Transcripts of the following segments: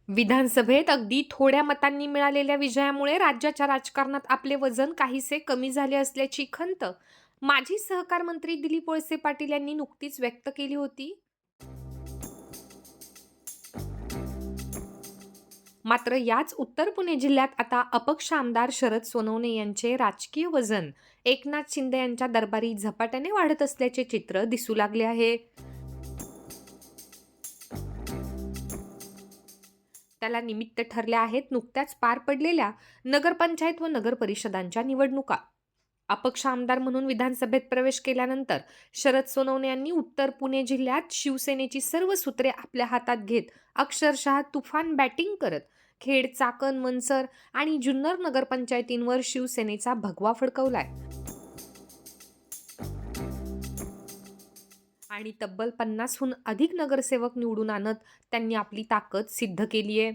विधानसभेत अगदी थोड्या मतांनी मिळालेल्या विजयामुळे राज्याच्या राजकारणात आपले वजन काहीसे कमी झाले असल्याची खंत माजी सहकार मंत्री दिलीप वळसे पाटील यांनी नुकतीच व्यक्त केली होती. मात्र याच उत्तर पुणे जिल्ह्यात आता अपक्ष आमदार शरद सोनवणे यांचे राजकीय वजन एकनाथ शिंदे यांच्या दरबारी झपाट्याने वाढत असल्याचे चित्र दिसू लागले आहे. त्याला निमित्त ठरल्या आहेत नुकत्याच पार पडलेल्या नगरपंचायत व नगर परिषदांच्या निवडणुका. अपक्ष आमदार म्हणून विधानसभेत प्रवेश केल्यानंतर शरद सोनवणे यांनी उत्तर पुणे जिल्ह्यात शिवसेनेची सर्व सूत्रे आपल्या हातात घेत अक्षरशः तुफान बॅटिंग करत खेड, चाकण, मनसर आणि जुन्नर नगरपंचायतींवर शिवसेनेचा भगवा फडकवलाय आणि तब्बल 50हून अधिक नगरसेवक निवडून आणत त्यांनी आपली ताकद सिद्ध केली आहे.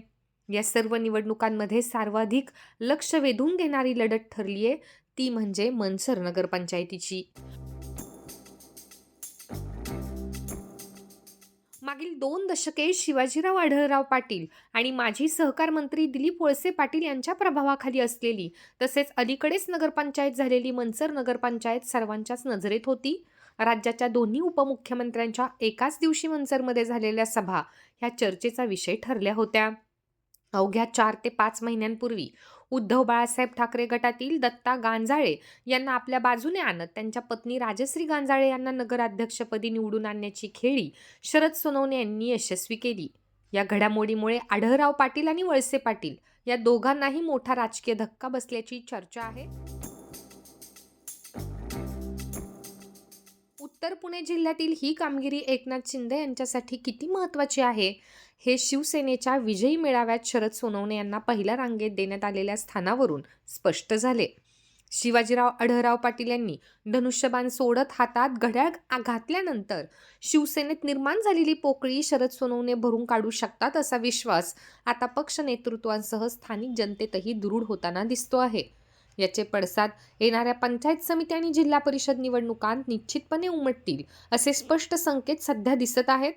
या सर्व निवडणुकांमध्ये सर्वाधिक लक्ष वेधून घेणारी लढत ठरली आहे ती म्हणजे मनसर नगरपंचायतीची. मागील 2 दशके शिवाजीराव आढळराव पाटील आणि माजी सहकार मंत्री दिलीप वळसे पाटील यांच्या प्रभावाखाली असलेली तसेच अलीकडेच नगरपंचायत झालेली मनसर नगरपंचायत सर्वांच्याच नजरेत होती. राज्याच्या दोन्ही उपमुख्यमंत्र्यांच्या एकाच दिवशी मनसरमध्ये झालेल्या सभा ह्या चर्चेचा विषय ठरल्या होत्या. अवघ्या 4 ते 5 महिन्यांपूर्वी उद्धव बाळासाहेब ठाकरे गटातील दत्ता गांजाळे यांना आपल्या बाजूने आणत त्यांच्या पत्नी राजश्री गांजाळे यांना नगराध्यक्षपदी निवडून आणण्याची खेळी शरद सोनवणे यांनी यशस्वी केली. या घडामोडीमुळे आढळराव पाटील आणि वळसे पाटील या दोघांनाही मोठा राजकीय धक्का बसल्याची चर्चा आहे. उत्तर पुणे जिल्ह्यातील ही कामगिरी एकनाथ शिंदे यांच्यासाठी किती महत्त्वाची आहे हे शिवसेनेच्या विजयी मेळाव्यात शरद सोनवणे यांना पहिल्या रांगेत देण्यात आलेल्या स्थानावरून स्पष्ट झाले. शिवाजीराव आढळराव पाटील यांनी धनुष्यबाण सोडत हातात घड्याळ घातल्यानंतर शिवसेनेत निर्माण झालेली पोकळी शरद सोनवणे भरून काढू शकतात असा विश्वास आता पक्ष नेतृत्वांसह स्थानिक जनतेतही दृढ होताना दिसतो आहे. याचे पडसाद येणाऱ्या पंचायत समिती आणि जिल्हा परिषद निवडणुकांत निश्चितपणे उमटतील असे स्पष्ट संकेत सध्या दिसत आहेत.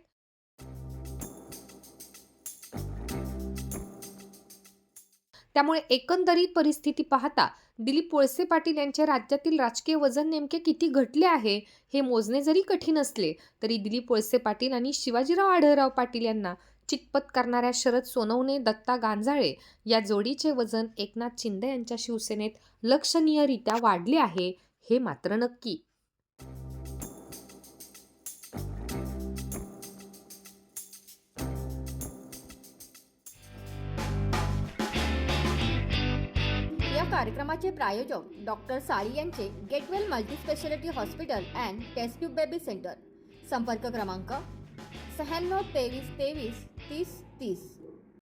त्यामुळे एकंदरीत परिस्थिती पाहता दिलीप वळसे पाटील यांचे राज्यातील राजकीय वजन नेमके किती घटले आहे हे मोजणे जरी कठीण असले तरी दिलीप वळसे पाटील आणि शिवाजीराव आढळराव पाटील यांना चितपत करणाऱ्या शरद सोनवणे, दत्ता गांजाळे या जोडीचे वजन एकनाथ शिंदे यांच्या शिवसेनेत लक्षणीयरित्या वाढले आहे हे मात्र नक्की. या कार्यक्रमाचे प्रायोजक डॉक्टर साळी यांचे Getwell multispeciality hospital and test tube baby centre. संपर्क क्रमांक 96 23 23 30 30.